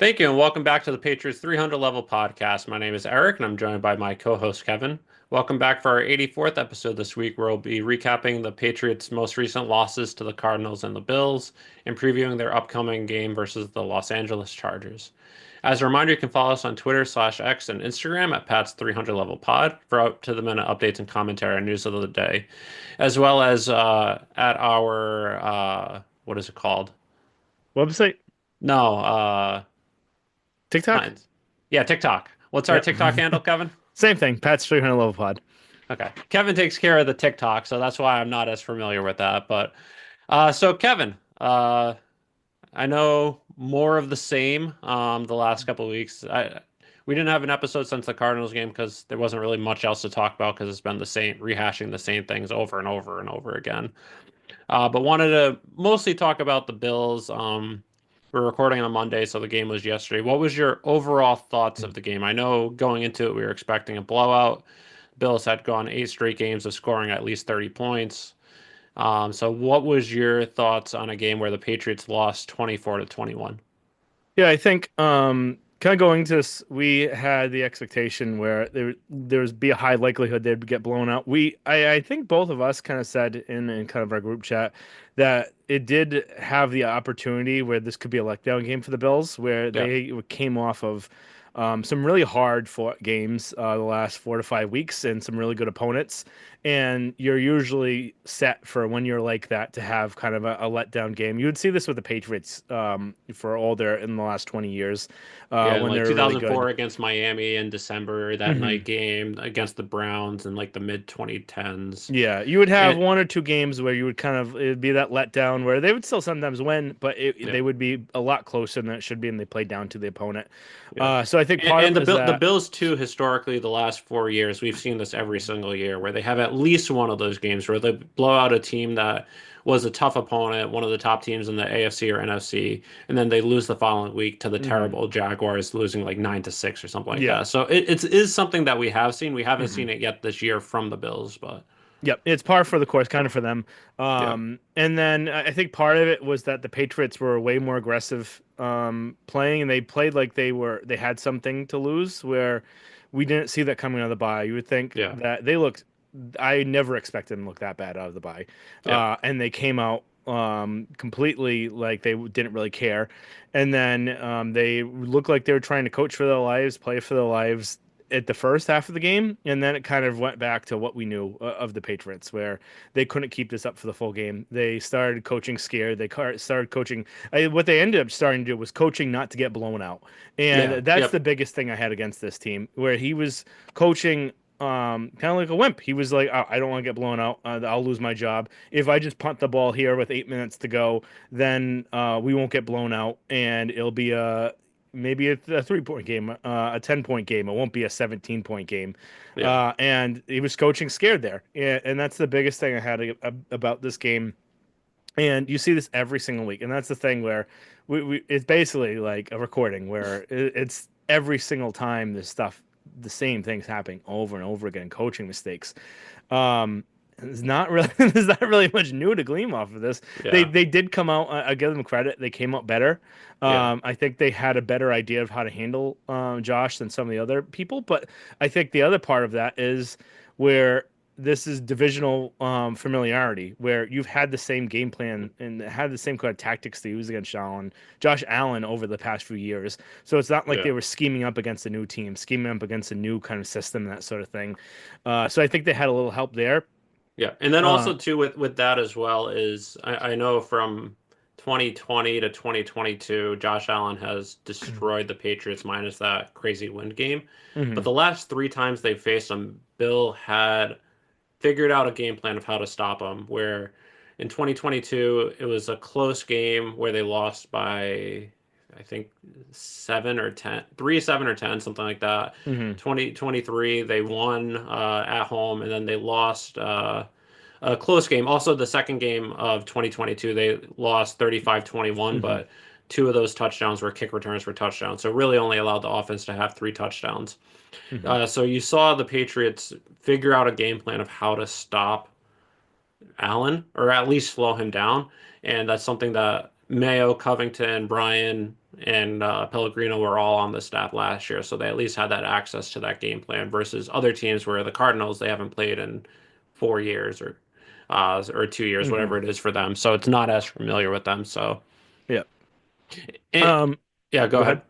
Thank you, and welcome back to the Patriots 300 level podcast. My name is Eric, and I'm joined by my co-host Kevin. Welcome back for our 84th episode this week, where we'll be recapping the Patriots' most recent losses to the Cardinals and the Bills, and previewing their upcoming game versus the Los Angeles Chargers. As a reminder, you can follow us on Twitter/X and Instagram at Pat's 300 level pod for up-to-the-minute updates and commentary on news of the day, as well as at our what is it called? Website, No, TikTok. mine's yeah, TikTok. What's our Yep. TikTok handle, Kevin? Same thing. Pat's 300 level pod. Okay. Kevin takes care of the TikTok, so that's why I'm not as familiar with that. But so Kevin, I know more of the same the last couple of weeks. We didn't have an episode since the Cardinals game because there wasn't really much else to talk about because it's been the same, rehashing the same things over and over and over again. But wanted to mostly talk about the Bills. We're recording on Monday, so the game was yesterday. What was your overall thoughts of the game? I know going into it, we were expecting a blowout. Bills had gone eight straight games of scoring at least 30 points. So what was your thoughts on a game where the Patriots lost 24 to 21? Yeah, I think kind of going to this, we had the expectation where there's be a high likelihood they'd get blown out. I think both of us kind of said in kind of our group chat that it did have the opportunity where this could be a letdown game for the Bills, where Yeah. they came off of some really hard fought games the last 4 to 5 weeks and some really good opponents. And you're usually set for when you're like that to have kind of a letdown game. You would see this with the Patriots for all their in the last 20 years Yeah, and when like they're really good. 2004 against Miami in December, that Hmm. night game against the Browns in like the mid 2010s. Yeah, you would have And one or two games where you would kind of it'd be that letdown where they would still sometimes win, but yeah, they would be a lot closer than it should be, and they played down to the opponent. yeah. So I think And, part of and it is the that. Bills too, historically, the last 4 years, we've seen this every single year where they have at least one of those games where they blow out a team that was a tough opponent, one of the top teams in the AFC or NFC, and then they lose the following week to the Mhm. terrible Jaguars, losing like 9-6 or something like Yeah. that. So it is something that we have seen. We haven't Hmm. seen it yet this year from the Bills, but Yep, it's par for the course, kind of for them. yeah, And then I think part of it was that the Patriots were way more aggressive playing, and they played like they had something to lose. Where we didn't see that coming out of the bye. You would think yeah, that they looked. I never expected them to look that bad out of the bye, yeah. and they came out completely like they didn't really care. And then they looked like they were trying to coach for their lives, play for their lives at the first half of the game, and then it kind of went back to what we knew of the Patriots, where they couldn't keep this up for the full game. They started coaching scared. Started coaching. What they ended up starting to do was coaching not to get blown out, Yeah. and that's the Yep. biggest thing I had against this team, where he was coaching kind of like a wimp. He was like, "Oh, I don't want to get blown out. I'll lose my job if I just punt the ball here with 8 minutes to go. Then we won't get blown out, and it'll be a maybe a 3 point game, a 10 point game. It won't be a 17 point game." Yeah. And he was coaching scared there, and that's the biggest thing I had about this game. And you see this every single week, and that's the thing where it's basically like a recording where it's every single time this stuff, the same things happening over and over again, coaching mistakes. Um, it's not really there's not really much new to glean off of this. They Yeah. they did come out. I give them credit. They came out better. Yeah. I think they had a better idea of how to handle Josh than some of the other people. But I think the other part of that is where this is divisional familiarity, where you've had the same game plan and had the same kind of tactics to use against Josh Allen over the past few years. So it's not like they Yeah. were scheming up against a new team, scheming up against a new kind of system, that sort of thing. So I think they had a little help there. Yeah. And then Uh, also too with that as well is I know from 2020 to 2022, Josh Allen has destroyed the Patriots minus that crazy wind game. But mhm. the last three times they faced him, Bill had figured out a game plan of how to stop him. Where in 2022, it was a close game where they lost by, I think, 7 or 10, 3, 7 or 10, something like that. Mhm. 2023, they won at home, and then they lost a close game. Also, the second game of 2022, they lost 35-21, Mhm. but two of those touchdowns were kick returns for touchdowns. So really only allowed the offense to have three touchdowns. Mhm. So you saw the Patriots figure out a game plan of how to stop Allen or at least slow him down. And that's something that Mayo, Covington, Bryan, and Pellegrino were all on the staff last year, so they at least had that access to that game plan versus other teams where the Cardinals they haven't played in 4 years or 2 years, Hmm. whatever it is for them. So it's not as familiar with them. So Yeah. it, Um, yeah, go Go ahead. ahead.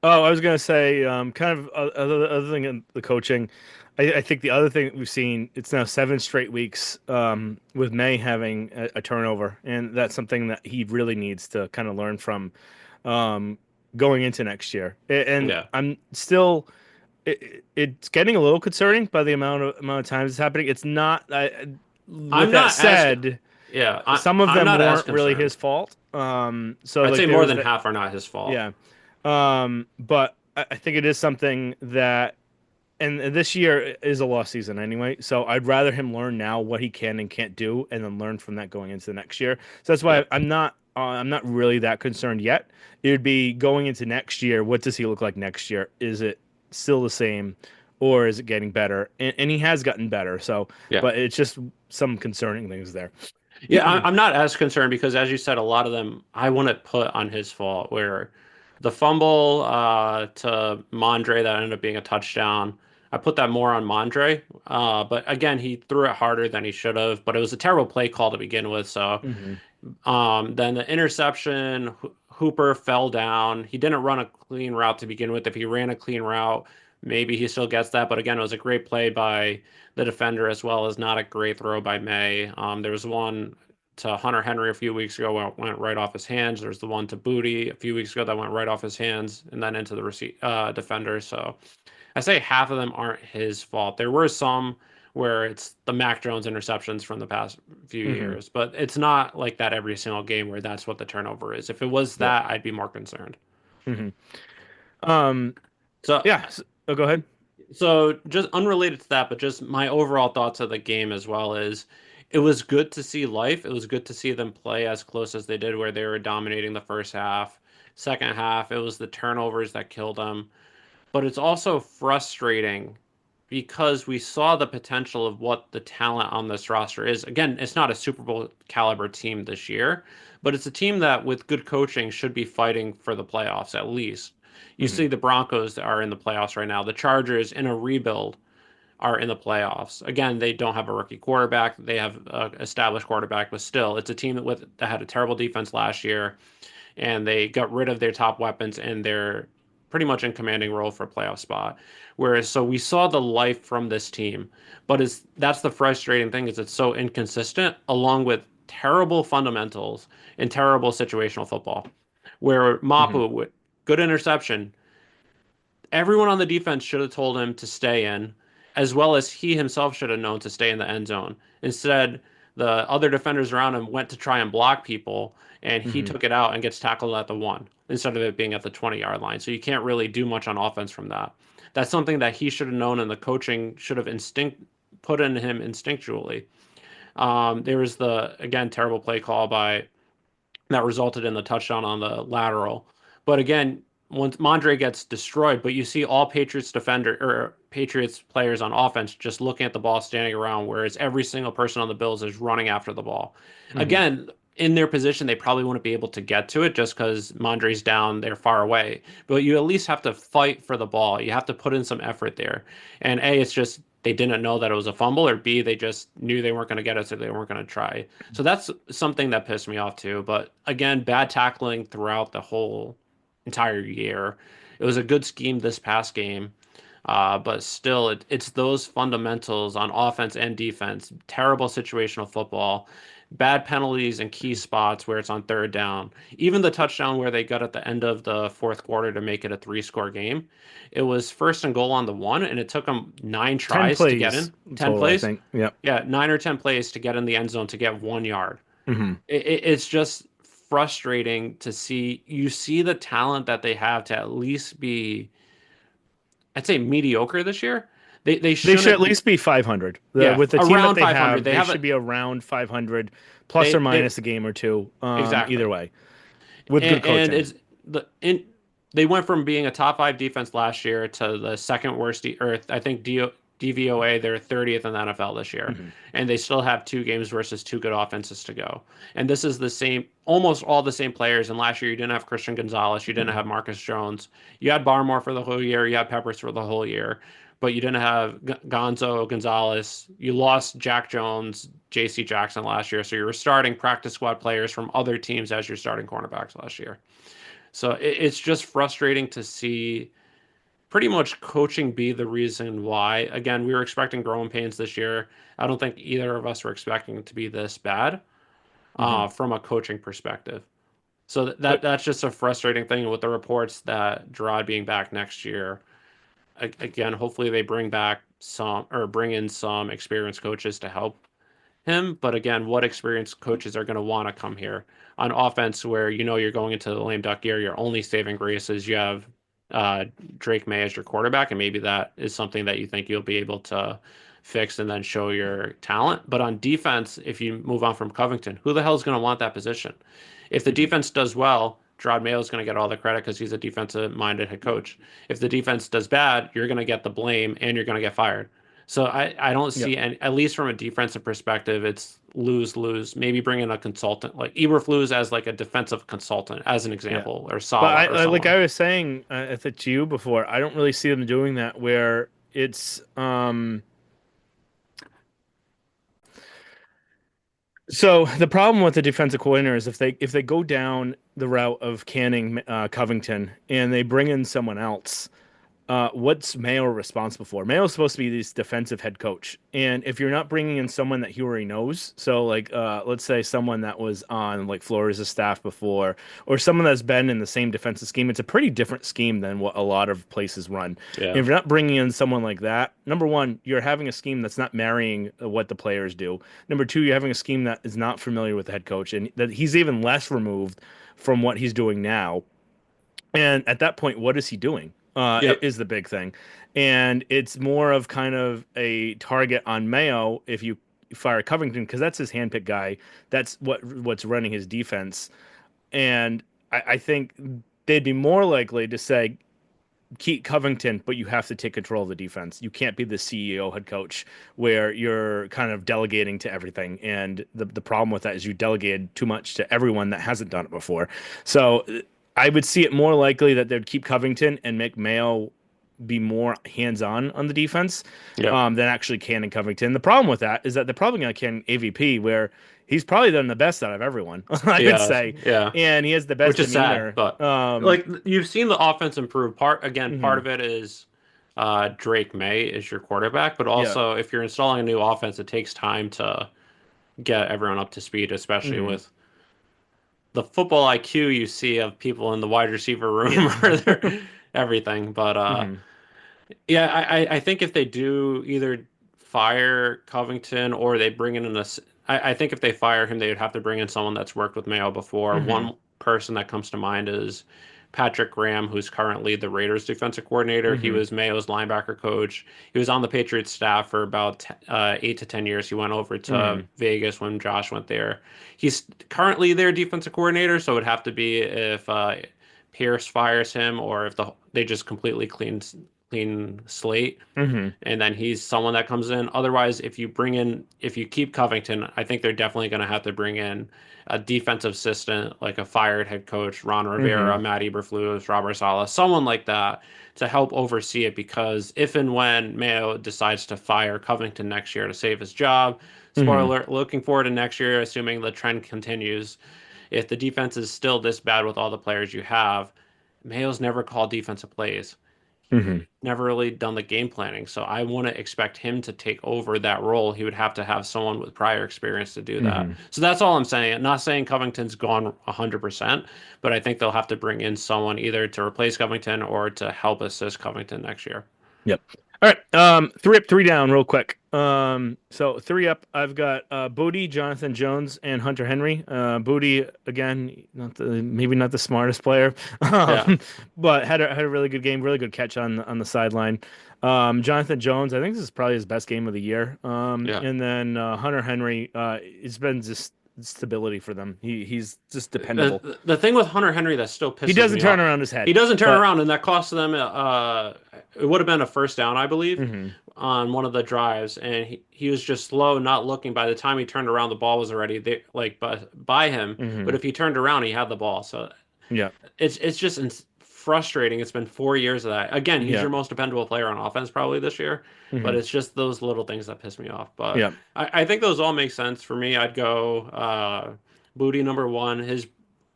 Oh, I was gonna say, kind of other thing in the coaching. I think the other thing that we've seen, it's now 7 straight weeks with May having a turnover, and that's something that he really needs to kind of learn from um, going into next year. And Yeah, I'm still, it's getting a little concerning by the amount of times it's happening. It's not. With I'm that not as said, yeah some of I'm them not as weren't really his concerned. fault. So I'd like say there more was than that. half are not his fault. Yeah. But I think it is something that, and this year is a lost season anyway. So I'd rather him learn now what he can and can't do, and then learn from that going into the next year. So that's why Yep. I'm not really that concerned yet. It would be going into next year. What does he look like next year? Is it still the same, or is it getting better? And he has gotten better. So, Yeah. but it's just some concerning things there. Yeah, I'm not as concerned because, as you said, a lot of them I wouldn't put on his fault. Where the fumble to Mondre that ended up being a touchdown, I put that more on Mondre. But again, he threw it harder than he should have. But it was a terrible play call to begin with. So Hmm. then the interception, Hooper fell down. He didn't run a clean route to begin with. If he ran a clean route, maybe he still gets that. But again, it was a great play by the defender as well as not a great throw by May. There was one to Hunter Henry a few weeks ago went right off his hands. There's the one to Booty a few weeks ago that went right off his hands and then into the defender. So I say half of them aren't his fault. There were some where it's the Mac Jones interceptions from the past few Hmm. years, but it's not like that every single game where that's what the turnover is. If it was Yep. that, I'd be more concerned. Hmm. Um. So, Yeah. Oh, go ahead. so just unrelated to that, but just my overall thoughts of the game as well is it was good to see life. It was good to see them play as close as they did, where they were dominating the first half. Second half, it was the turnovers that killed them. But it's also frustrating because we saw the potential of what the talent on this roster is. Again, it's not a Super Bowl caliber team this year, but it's a team that, with good coaching, should be fighting for the playoffs at least. You Hmm. see, the Broncos are in the playoffs right now. The Chargers, in a rebuild, are in the playoffs. Again, they don't have a rookie quarterback. They have an established quarterback, but still, it's a team that had a terrible defense last year and they got rid of their top weapons and they're pretty much in commanding role for a playoff spot. Whereas, so we saw the life from this team, but that's the frustrating thing is it's so inconsistent, along with terrible fundamentals and terrible situational football. Where Hmm. Mapu, with good interception, everyone on the defense should have told him to stay in, as well as he himself should have known to stay in the end zone. Instead, the other defenders around him went to try and block people, and he Hmm. took it out and gets tackled at the one instead of it being at the 20-yard line. So you can't really do much on offense from that. That's something that he should have known, and the coaching should have put in him instinctually. There was the again terrible play call by that resulted in the touchdown on the lateral. But again, once Mondre gets destroyed, but you see all Patriots players on offense just looking at the ball, standing around, whereas every single person on the Bills is running after the ball. Hmm. Again, in their position, they probably wouldn't be able to get to it just because Mondre's down, they're far away. But you at least have to fight for the ball. You have to put in some effort there. And A, it's just they didn't know that it was a fumble, or B, they just knew they weren't going to get it, so they weren't going to try. So that's something that pissed me off too. But again, bad tackling throughout the whole entire year. It was a good scheme this past game, but still, it's those fundamentals on offense and defense. Terrible situational football, bad penalties in key spots where it's on third down. Even the touchdown where they got at the end of the fourth quarter to make it a three-score game. It was first and goal on the one, and it took them 10 tries to get plays in, total, I plays. think. Yep. Yeah, 9 or 10 plays to get in the end zone to get 1 yard. Hmm. It's just frustrating to see. You see the talent that they have to at least be, I'd say, mediocre this year. They They should at shouldn't be. least be 500. Yeah, With the team that around they 500. have, They they have should a be around 500, plus or they minus a game or two. Either exactly. way, with good And coaching. it's the they went from being a top five defense last year to the second worst, or I think DVOA, they're 30th in the NFL this year, Hmm. and they still have 2 games versus two good offenses to go. And this is the same, almost all the same players. And last year, you didn't have Christian Gonzalez, you didn't have Marcus Jones, you had Barmore for the whole year, you had Peppers for the whole year, but you didn't have Gonzo Gonzalez. You lost Jack Jones, J.C. Jackson last year, so you were starting practice squad players from other teams as your starting cornerbacks last year. So it's just frustrating to see pretty much coaching be the reason why. Again, we were expecting growing pains this year. I don't think either of us were expecting it to be this bad Hmm. from a coaching perspective. So But that's just a frustrating thing with the reports that Gerard being back next year. Again, hopefully they bring back some or bring in some experienced coaches to help him. But again, what experienced coaches are going to want to come here on offense where you know you're going into the lame duck year? Your only saving grace is you have uh, Drake May as your quarterback, and maybe that is something that you think you'll be able to fix and then show your talent. But on defense, if you move on from Covington, who the hell is going to want that position? If the mhm. defense does well, Gerard Mayo is going to get all the credit because he's a defensive minded head coach. If the defense does bad, you're going to get the blame and you're going to get fired. So I don't Yep. see any, at least from a defensive perspective, it's lose lose. Maybe bring in a consultant like Eberflus as like a defensive consultant, as an Yeah. example, or But Sala or like someone. I was saying, I think to you before, I don't really see them doing that where it's so the problem with the defensive coordinator is if they go down the route of canning Covington and they bring in someone else, what's Mayo responsible for? Mayo's supposed to be this defensive head coach, and if you're not bringing in someone that he already knows, so like let's say someone that was on like Flores' staff before, or someone that's been in the same defensive scheme, it's a pretty different scheme than what a lot of places run. And Yeah. if you're not bringing in someone like that, number one, you're having a scheme that's not marrying what the players do. Number two, you're having a scheme that is not familiar with the head coach, and that he's even less removed from what he's doing now. And at that point, what is he doing? Yep. Is the big thing. And it's more of kind of a target on Mayo if you fire Covington, because that's his handpicked guy. That's what's running his defense. And I think they'd be more likely to say, keep Covington, but you have to take control of the defense. You can't be the CEO head coach where you're kind of delegating to everything. And the problem with that is you delegated too much to everyone that hasn't done it before. So I would see it more likely that they'd keep Covington and make Mayo be more hands-on the defense Yep. than actually canning Covington. The problem with that is that they're probably going to can AVP where he's probably done the best out of everyone, I would Yeah. say, Yeah. and he has the Which best is sad, demeanor. but like you've seen the offense improve. Part Mhm. of it is Drake May is your quarterback, but Yeah. also if you're installing a new offense, it takes time to get everyone up to speed, especially Hmm. with the football IQ you see of people in the wide receiver room Yeah. or their everything. But Hmm. yeah, I think if they do either fire Covington or they bring in I think if they fire him, they would have to bring in someone that's worked with Mayo before. Hmm. One person that comes to mind is Patrick Graham, who's currently the Raiders defensive coordinator. He Hmm. was Mayo's linebacker coach. He was on the Patriots staff for about 8 to 10 years. He went over to Hmm. Vegas when Josh went there. He's currently their defensive coordinator, so it would have to be if Pierce fires him or if they just completely clean slate Hmm. and then he's someone that comes in. Otherwise, if you keep Covington, I think they're definitely going to have to bring in a defensive assistant, like a fired head coach, Ron Rivera, Hmm. Matt Eberflus, Robert Saleh, someone like that to help oversee it. Because if and when Mayo decides to fire Covington next year to save his job, spoiler Hmm. alert, looking forward to next year, assuming the trend continues. If the defense is still this bad with all the players you have, Mayo's never called defensive plays. Hmm. He's never really done the game planning. So I wouldn't expect him to take over that role. He would have to have someone with prior experience to do that. Hmm. So that's all I'm saying. I'm not saying Covington's gone 100%, but I think they'll have to bring in someone either to replace Covington or to help assist Covington next year. Yep. All right. Three up, three down, real quick. So three up, I've got Booty, Jonathan Jones, and Hunter Henry. Booty again, maybe not the smartest player, Yeah. but had a really good game, really good catch on the sideline. Jonathan Jones, I think this is probably his best game of the year. Yeah. And then Hunter Henry, it's been just stability for them. He's just dependable. The thing with Hunter Henry that still He pisses doesn't me turn off, around his he head, doesn't turn but around, and that cost them. It would have been a first down, I believe, hmm on one of the drives, and he was just slow, not looking. By the time he turned around, the ball was already there, like by him. But hmm if he turned around, he had the ball. So yeah, it's just frustrating. It's been 4 years of that. Again, he's yeah, your most dependable player on offense probably this year, but hmm it's just those little things that piss me off. But yeah, I think those all make sense for me. I'd go Booty number one. His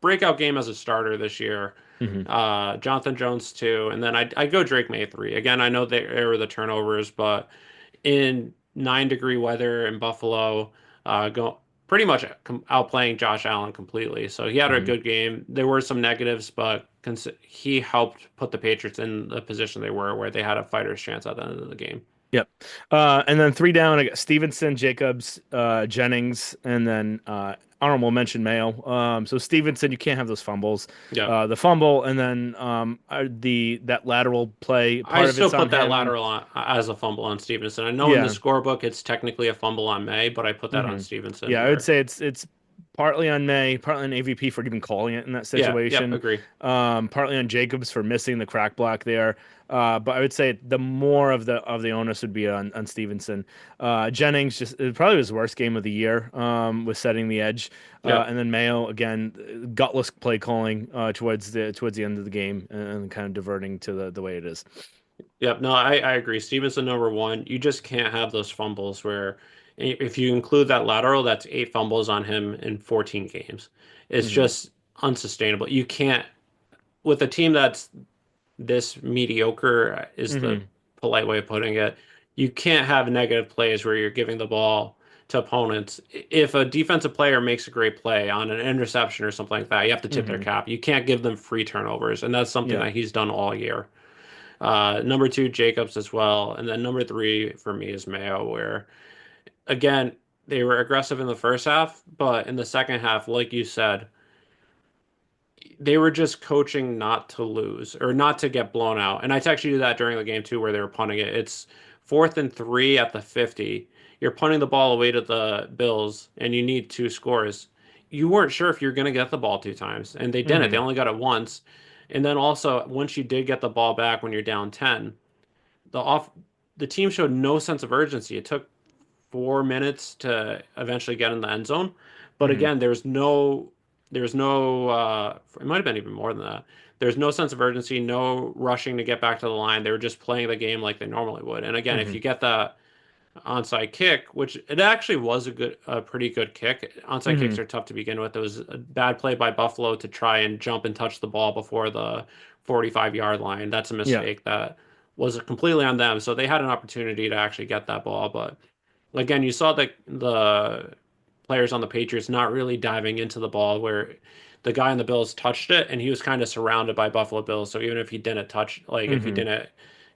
breakout game as a starter this year. hmm Jonathan Jones two, and then I'd go Drake May three. Again, I know there were the turnovers, but in 9-degree weather in Buffalo, go pretty much outplaying Josh Allen completely. So he had a hmm good game. There were some negatives, but he helped put the Patriots in the position they were, where they had a fighter's chance at the end of the game. yep. And then three down, I got Stevenson, Jacobs, Jennings, and then honorable mention Mayo. So Stevenson, you can't have those fumbles. Yeah. The fumble, and then the that lateral play, I part of still it's on put that him. lateral on, as a fumble on Stevenson. I know in the Yeah. scorebook it's technically a fumble on May, but I put that on hmm Stevenson Yeah, I would where, say it's partly on May, partly on AVP for even calling it in that yeah, yep, situation, agree. partly on Jacobs for missing the crack block there. But I would say the more of the onus would be on Stevenson. Jennings just it probably was his worst game of the year with setting the edge, Yep. and then Mayo again gutless play calling towards the end of the game and kind of diverting to the way it is. Yep, no, I agree. Stevenson number one. You just can't have those fumbles where if you include that lateral, that's 8 fumbles on him in 14 games. It's hmm just unsustainable. You can't with a team that's this mediocre is the hmm polite way of putting it. You can't have negative plays where you're giving the ball to opponents. If a defensive player makes a great play on an interception or something like that, you have to tip their hmm cap. You can't give them free turnovers, and that's something Yeah. that he's done all year. Number two, Jacobs as well. And then number three for me is Mayo, where again, they were aggressive in the first half, but in the second half, like you said, they were just coaching not to lose or not to get blown out. And I texted you that during the game too, where they were punting it. It's 4th and 3 at the 50. You're punting the ball away to the Bills, and you need 2 scores. You weren't sure if you're going to get the ball 2 times, and they didn't. They hmm only got it once. And then also, once you did get the ball back when you're down 10, the off the team showed no sense of urgency. It took 4 minutes to eventually get in the end zone, but hmm again, there's no it might have been even more than that. There's no sense of urgency, no rushing to get back to the line. They were just playing the game like they normally would. And again, if hmm you get that onside kick, which it actually was a pretty good kick. Onside hmm kicks are tough to begin with. It was a bad play by Buffalo to try and jump and touch the ball before the 45-yard line. That's a Yeah. mistake that was completely on them. So they had an opportunity to actually get that ball, but again, you saw the players on the Patriots not really diving into the ball where the guy on the Bills touched it and he was kind of surrounded by Buffalo Bills. So even if he didn't touch, like if he hmm didn't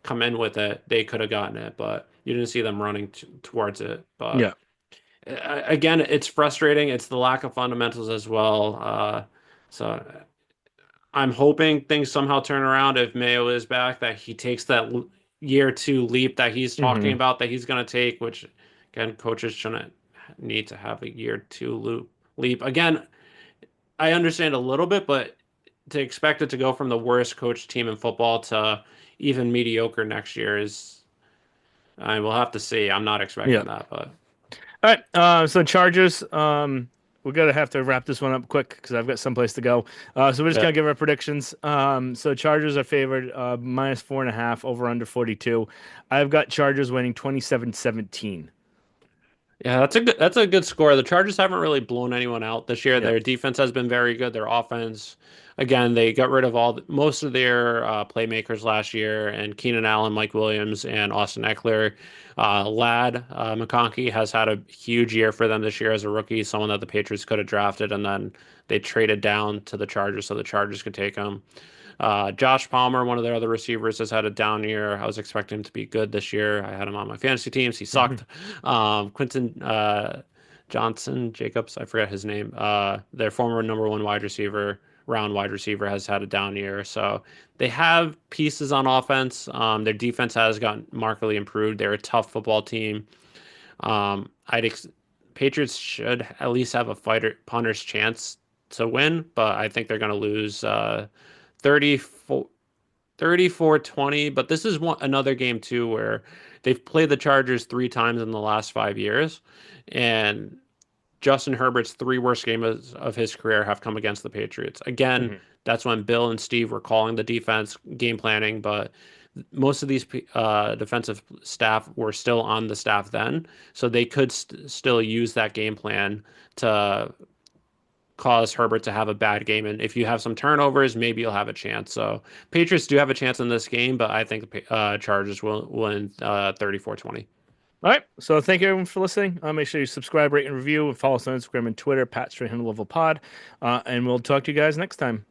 come in with it, they could have gotten it, but you didn't see them running towards it. But Yeah. again, it's frustrating. It's the lack of fundamentals as well. So I'm hoping things somehow turn around if Mayo is back, that he takes that year two leap that he's talking hmm about that he's going to take, which again, coaches shouldn't need to have a year two leap. Again, I understand a little bit, but to expect it to go from the worst coached team in football to even mediocre next year is, I will have to see. I'm not Yeah. expecting that, but All right. So Chargers. We're gonna have to wrap this one up quick because I've got someplace to go. So we're just yeah. gonna give our predictions. So Chargers are favored minus 4.5 over under 42. I've got Chargers winning 27-17. Yeah, that's a good score. The Chargers haven't really blown anyone out this year. Yep. Their defense has been very good. Their offense, again, they got rid of most of their playmakers last year, and Keenan Allen, Mike Williams, and Austin Eckler. Lad McConkey has had a huge year for them this year as a rookie, someone that the Patriots could have drafted, and then they traded down to the Chargers so the Chargers could take him. Josh Palmer, one of their other receivers, has had a down year. I was expecting him to be good this year. I had him on my fantasy teams. He sucked. Quinton Johnson Jacobs, I forget his name. Their former number one round wide receiver, has had a down year. So they have pieces on offense. Their defense has gotten markedly improved. They're a tough football team. Um, I'd ex Patriots should at least have a fighter punter's chance to win, but I think they're going to lose 34 34-20. But this is another game too where they've played the Chargers 3 times in the last 5 years, and Justin Herbert's 3 worst games of his career have come against the Patriots. Again, Mhm. that's when Bill and Steve were calling the defense, game planning, but most of these defensive staff were still on the staff then, so they could still use that game plan to cause Herbert to have a bad game. And if you have some turnovers, maybe you'll have a chance. So Patriots do have a chance in this game, but I think the Chargers will win 34-20. All right. So thank you everyone for listening. Make sure you subscribe, rate, and review, and follow us on Instagram and Twitter, Pat Strahan Level Pod. And we'll talk to you guys next time.